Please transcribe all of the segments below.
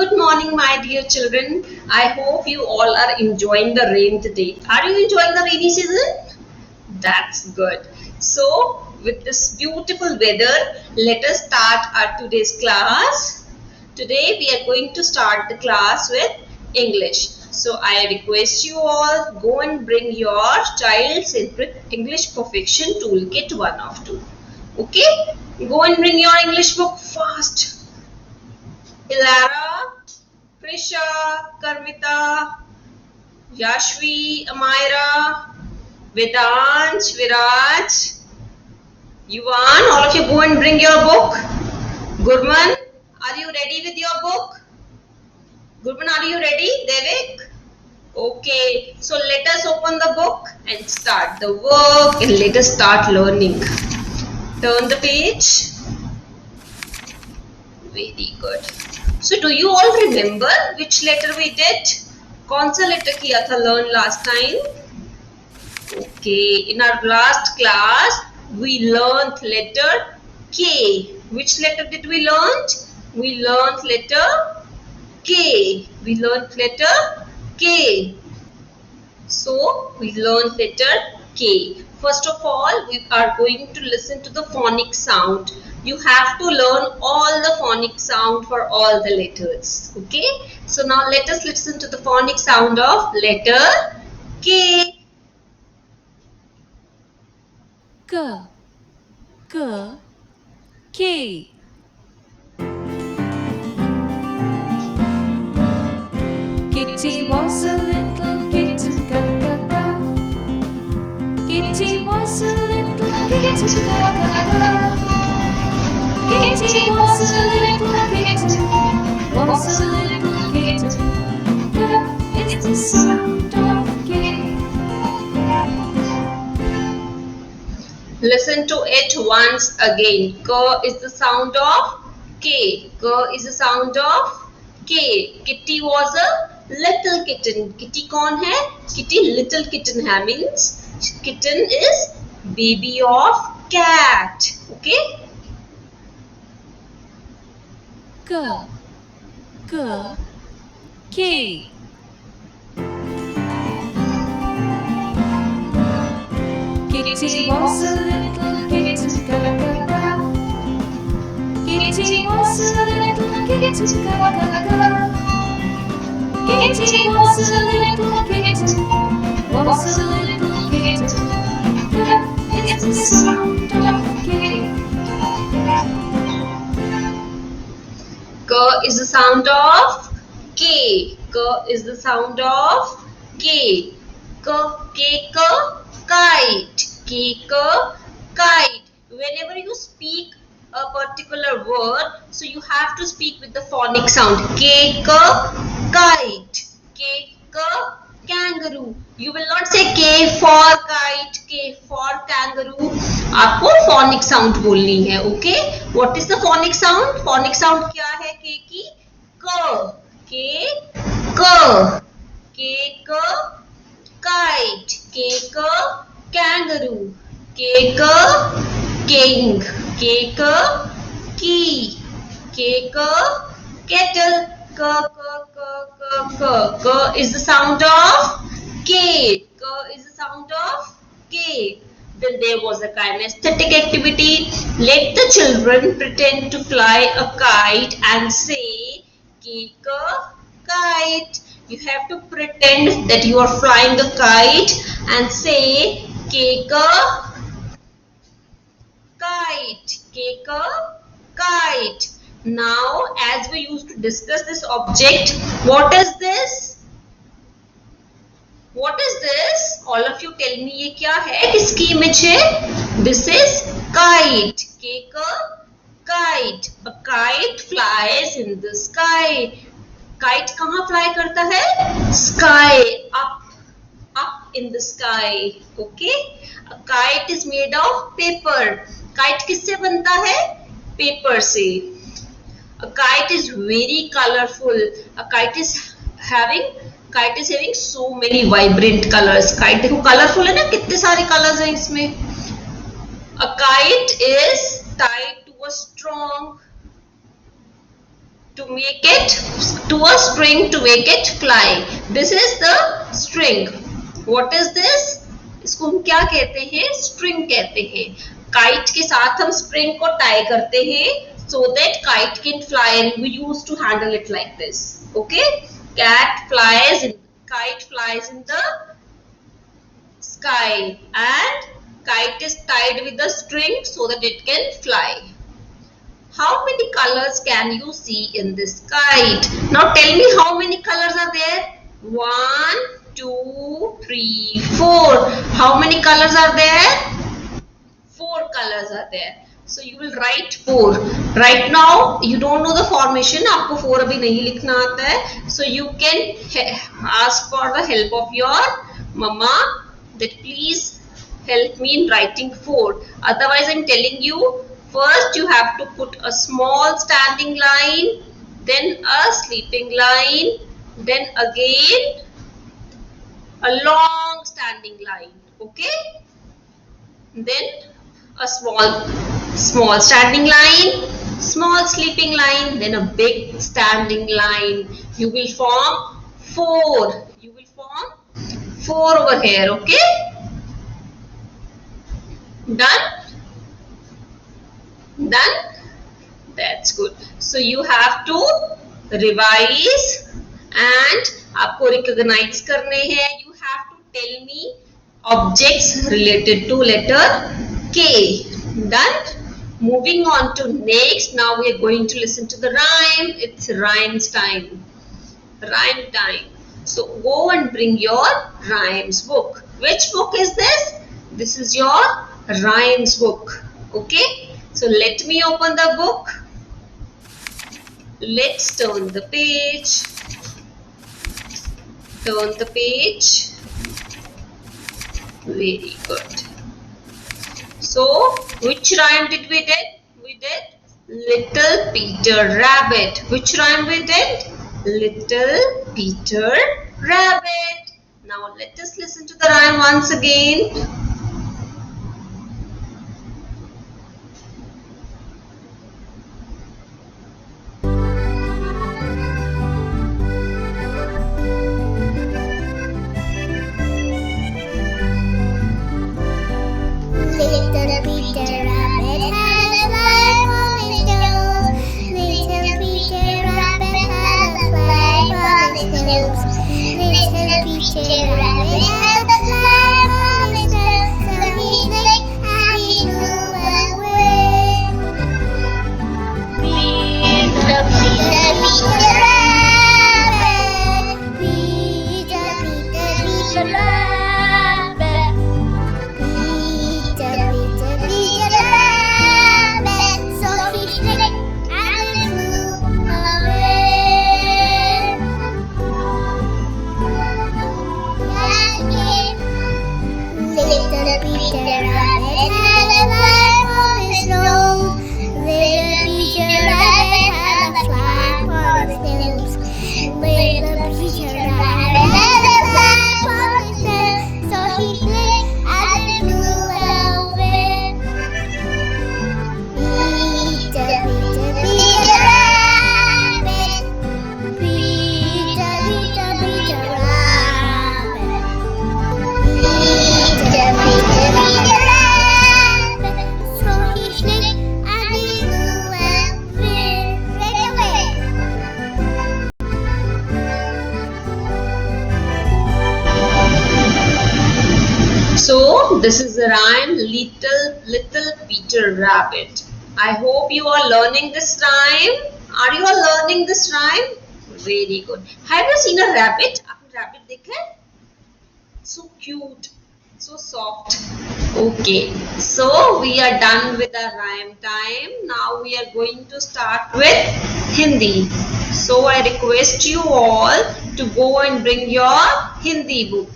Good morning, my dear children. I hope you all are enjoying the rain today. Are you enjoying the rainy season? That's good. So, with this beautiful weather, let us start our today's class. Today, we are going to start the class with English. So, I request you all go and bring your child's English Perfection Toolkit 1 of 2. Okay? Go and bring your English book fast. Ilara, Krisha, Karmita, Yashvi, Amira, Vedansh, Viraj, Yuvan, all of you go and bring your book. Gurman, are you ready with your book? Gurman, are you ready? Devik? Okay, so let us open the book and start the work and let us start learning. Turn the page. Very good. So do you all remember which letter we did? कौन सा letter किया था learn last time? Okay, in our last class we learned letter K. Which letter did we learn? We learned letter K. We learned letter K. So we learned letter K. First of all, we are going to listen to the phonic sound. You have to learn all the phonic sound for all the letters. Okay. So now let us listen to the phonic sound of letter K. K, K, K. Kitty was a little kitten, ka ka ka. Kitty was a little kitten, ka ka ka. Kitty was a little kitten, was a little kitten. K is the sound of K. Listen to it once again. K is the sound of K. K is the sound of K. Kitty was a little kitten. Kitty कौन है? Kitty little kitten है means kitten is baby of cat. Okay? K, K, K. Kitty was a little kitten, ka ka ka. Kitty was a little kitten, ka ka ka. Kitty was a little kitten, was a little kitten. K is the sound of K. K is the sound of K. K is the sound of K. K, kite. K, kite. Whenever you speak a particular word, so you have to speak with the phonic sound. K, kite. K, kangaroo. You will not say K for kite, K for kangaroo. आपको phonic sound बोलनी है, okay? What is the phonic sound? Phonic sound क्या है K की? K, K, kite, K, kangaroo, K, king, K, key, K, kettle, K is the sound of K. K is the sound of K. Then there was a kinesthetic activity. Let the children pretend to fly a kite and say K, kite. You have to pretend that you are flying a kite and say K, kite, K, kite. Now, as we used to discuss this object, what is this? What is this? All of you tell me ये क्या है? किसकी image है? This is kite. K, kite. A kite flies in the sky. Kite कहाँ fly करता है? Sky, up in the sky. Okay? A kite is made of paper. Kite किससे बनता है? Paper से. A kite is very colorful. A kite is having so many vibrant colors. Kite देखो colorful है ना, कितने सारे colors हैं इसमें. A kite is tied to a strong to make it to a string to make it fly. This is the string. What is this? इसको हम क्या कहते हैं? String कहते हैं. Kite के साथ हम string को tie करते हैं so that kite can fly, and we used to handle it like this. Okay? Kite flies in the sky, and kite is tied with the string so that it can fly. How many colors can you see in this kite? Now tell me how many colors are there? 1, 2, 3, 4. How many colors are there? 4 colors are there. So you will write 4. Right now you don't know the formation. आपको 4 अभी नहीं लिखना आता है. So you can ask for the help of your mama that please help me in writing 4. Otherwise I'm telling you, first you have to put a small standing line, then a sleeping line, then again a long standing line. Okay? Then a small standing line, small sleeping line, then a big standing line. You will form 4. You will form 4 over here. Okay? Done? Done? That's good. So you have to revise and आपको recognize करने हैं. You have to tell me objects related to letter K. Done? Moving on to next. Now we are going to listen to the rhyme. It's rhymes time. Rhyme time. So go and bring your rhymes book. Which book is this? This is your rhymes book. Okay? So let me open the book. Let's turn the page. Turn the page. Very good. So which rhyme did we did? We did Little Peter Rabbit. Which rhyme we did? Little Peter Rabbit. Now let us listen to the rhyme once again. So this is the rhyme Little Peter Rabbit. I hope you are learning this rhyme. Are you all learning this rhyme? Very good. Have you seen a rabbit? आपने rabbit देखा है? So cute, so soft. Okay, so we are done with the rhyme time. Now we are going to start with Hindi. So I request you all to go and bring your Hindi book.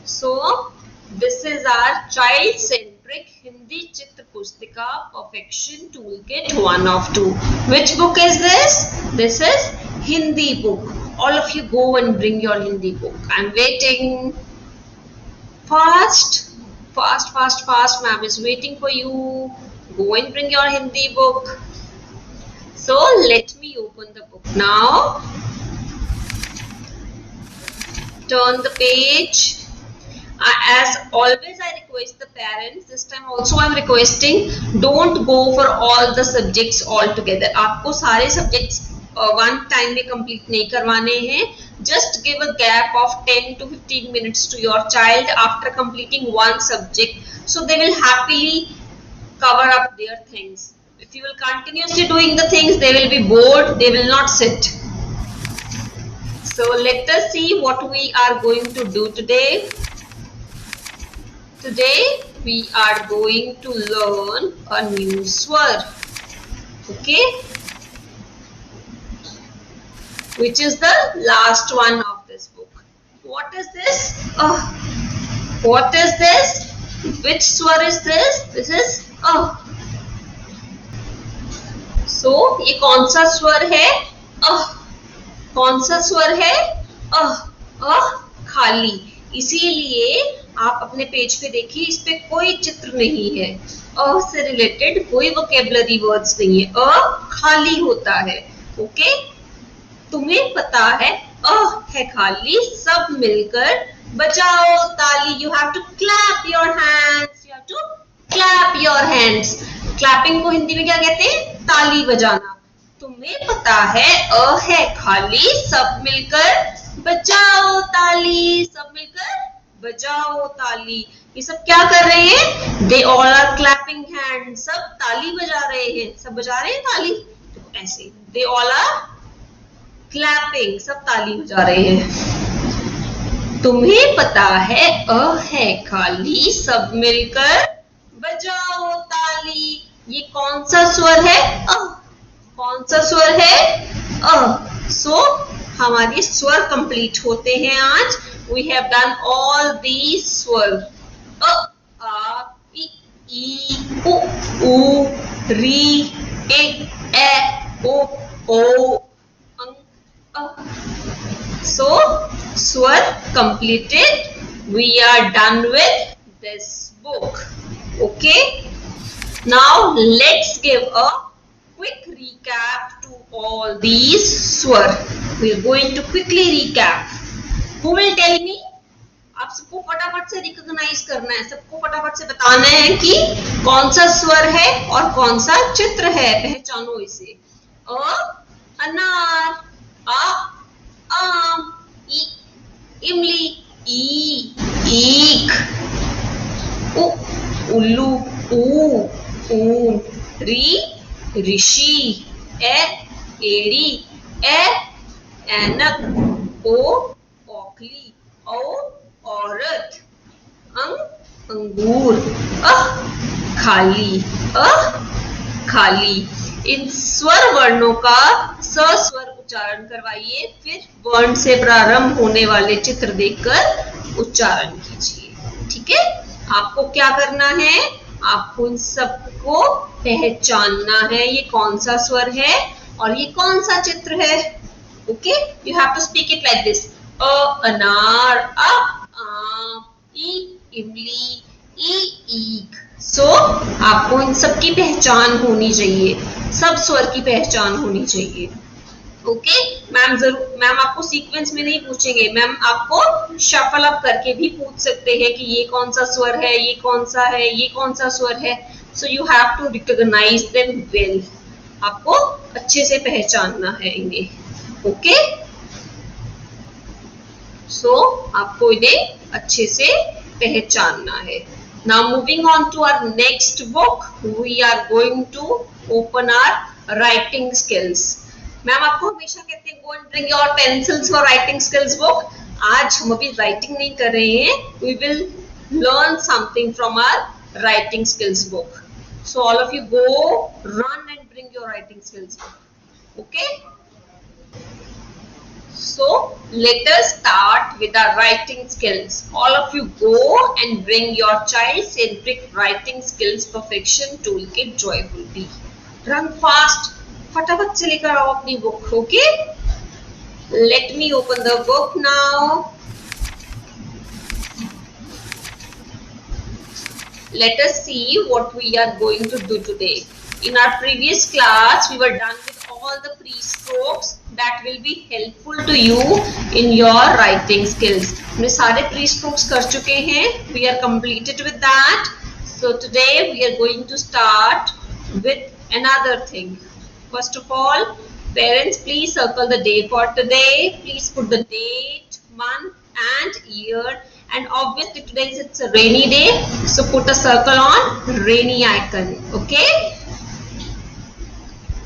So this is our child-centric Hindi Chitra Pustika Perfection Toolkit 1 of 2. Which book is this? This is Hindi book. All of you go and bring your Hindi book. I'm waiting. Fast, fast, fast, fast. Ma'am is waiting for you. Go and bring your Hindi book. So let me open the book now. Turn the page. As always, I request the parents. This time also I am requesting, don't go for all the subjects all together. आपको सारे subjects one time में complete नहीं करवाने हैं. Just give a gap of 10 to 15 minutes to your child after completing one subject, so they will happily cover up their things. If you will continuously doing the things, they will be bored. They will not sit. So let us see what we are going to do today. Today we are going to learn a new swar, okay, which is the last one of this book. What is this? What is this? Which swar is this? This is So ये कौन सा स्वर है? कौन सा स्वर है? खाली. इसीलिए आप अपने पेज पे देखिए, इस पे कोई चित्र नहीं है. से रिलेटेड कोई वोकेबलरी वर्ड्स नहीं है. खाली होता है. ओके, तुम्हें पता है है खाली. सब मिलकर बजाओ ताली. You have to clap your hands. You have to clap your hands. Clapping को हिंदी में क्या कहते हैं? ताली बजाना. तुम्हें पता है खाली. सब मिलकर बजाओ ताली. सब मिलकर बजाओ ताली. ये सब क्या कर रहे हैं? They all are clapping hands. सब ताली बजा रहे हैं. सब बजा रहे हैं ताली. तो ऐसे They all are clapping. सब ताली बजा रहे हैं. तुम्हें पता है खाली. सब मिलकर बजाओ ताली. ये कौन सा स्वर है? कौन सा स्वर है? सो हमारे स्वर कंप्लीट होते हैं आज. We have done all these swar. A, I, U, Ri, E, O, So swar completed. We are done with this book. Okay. Now let's give a quick recap to all these swar. We are going to quickly recap. Who will tell me? आप सबको फटाफट से recognise करना है. सबको फटाफट से बताना है कि कौन सा स्वर है और कौन सा चित्र है. पहचानो इसे. अनार. आम. इमली. ईख. उल्लू. ऊन. ऋषि. एड़ी. ऐनक. ओखली. औरत. अंगूर. खाली. खाली. इन स्वर वर्णों का सस्वर उच्चारण करवाइए. फिर वर्ण से प्रारंभ होने वाले चित्र देखकर उच्चारण कीजिए. ठीक है. आपको क्या करना है? आपको इन सबको पहचानना है. ये कौन सा स्वर है और ये कौन सा चित्र है. Okay, you have to speak it like this. अनार. आम. इमली. ईख. सो आपको इन सब की पहचान होनी चाहिए. सब स्वर की पहचान होनी चाहिए. ओके. मैम आपको सीक्वेंस में नहीं पूछेंगे. मैम आपको शफल अप करके भी पूछ सकते हैं कि ये कौन सा स्वर है, ये कौन सा है, ये कौन सा स्वर है. So you have to recognise them well. आपको अच्छे से पहचानना है इन्हें. ओके. सो आपको इन्हें अच्छे से पहचानना है. Now moving on to our next book, we are going to open our writing skills. Ma'am आपको हमेशा कहते हैं go and bring your pencils for writing skills book. आज हम अभी writing नहीं कर रहे हैं. We will learn something from our writing skills book. So all of you go, run and bring your writing skills book. Okay? So let us start with our writing skills. All of you go and bring your child-centric writing skills perfection toolkit joyfully. Run fast. फटाफट से लेकर आओ अपनी book. Okay? Let me open the book now. Let us see what we are going to do today. In our previous class, we were done with all the pre-strokes that will be helpful to you in your writing skills. हमने सारे pre-strokes कर चुके हैं. We are completed with that. So today we are going to start with another thing. First of all, parents, please circle the day for today. Please put the date, month and year. And obviously today it's a rainy day, so put a circle on rainy icon. Okay.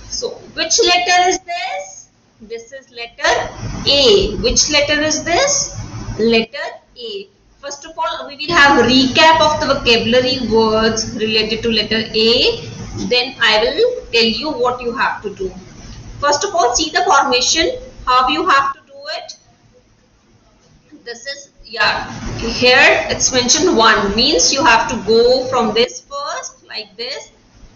So which letter is this? This is letter A. Which letter is this? Letter A. First of all, we will have a recap of the vocabulary words related to letter A. Then I will tell you what you have to do. First of all, see the formation, how you have to do it. This is, here it's mentioned 1, means you have to go from this first like this,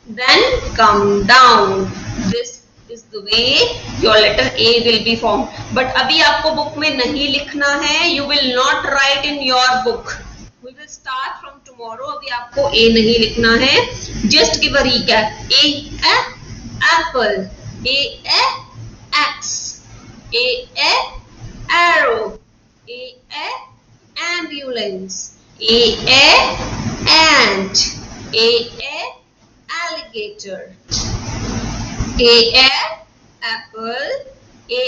then come down. This is the way your letter A will be formed. But अभी आपको book में नहीं लिखना है. You will not write in your book. We will start from tomorrow. अभी आपको A नहीं लिखना है. Just give a recap. A apple. A axe. A arrow. A ambulance. A ant. A alligator. A apple. A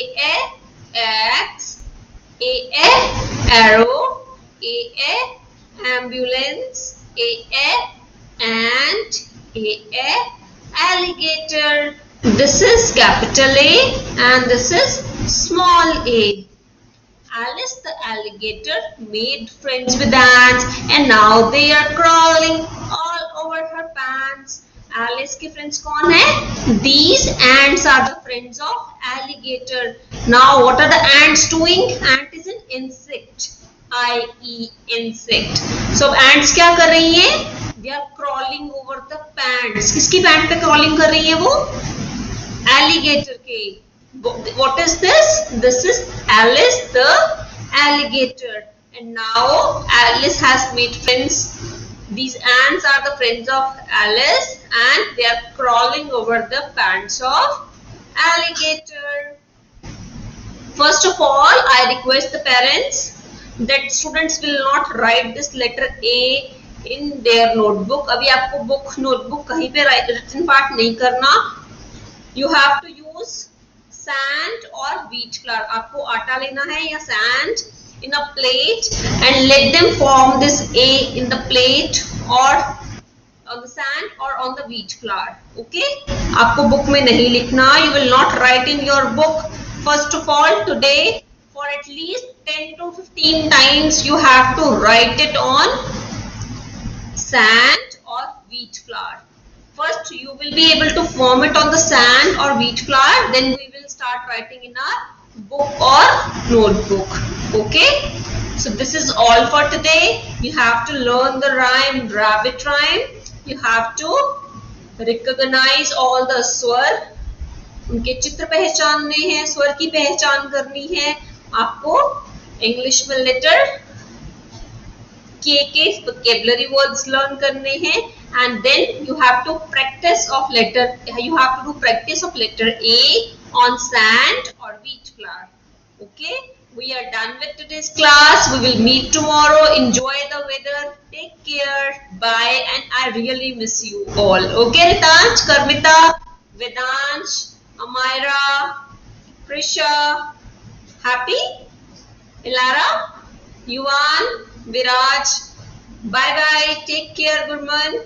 axe. A arrow. A ambulance. A ant. A alligator. This is capital A and this is small a. Alice the alligator made friends with ants and now they are crawling all over her pants. Alice के friends कौन है? These ants are the friends of alligator. Now what are the ants doing? Ant is an insect. I-E insect. So ants क्या कर रही हैं? They are crawling over the pants. किसकी pant पे crawling कर रही है वो? Alligator के. What is this? This is Alice the alligator. And now Alice has made friends. These ants are the friends of Alice and they are crawling over the pants of alligator. First of all, I request the parents that students will not write this letter A in their notebook. अभी आपको book notebook कहीं पे written part नहीं करना. You have to use sand or wheat flour. आपको आटा लेना है या sand in a plate and let them form this A in the plate or on the sand or on the wheat flour. Okay? आपको book में नहीं लिखना. You will not write in your book. First of all, today for at least 10 to 15 times you have to write it on sand or wheat flour. First, you will be able to form it on the sand or wheat flour. Then we will start writing in our book or notebook. Okay. So this is all for today. You have to learn the rhyme, rabbit rhyme. You have to recognize all the swar. उनके चित्र पहचानने हैं, स्वर की पहचान करनी है. आपको इंग्लिश में लेटर के vocabulary words learn करने हैं. And then you have to practice of letter. You have to do practice of letter A on sand or wheat flour. Okay. We are done with today's class. We will meet tomorrow. Enjoy the weather. Take care. Bye. And I really miss you all. Okay, Ritansh, Karmita, Vedansh, Amira, Krisha. Happy? Ilara, Yuvan, Viraj. Bye bye. Take care, Gurman.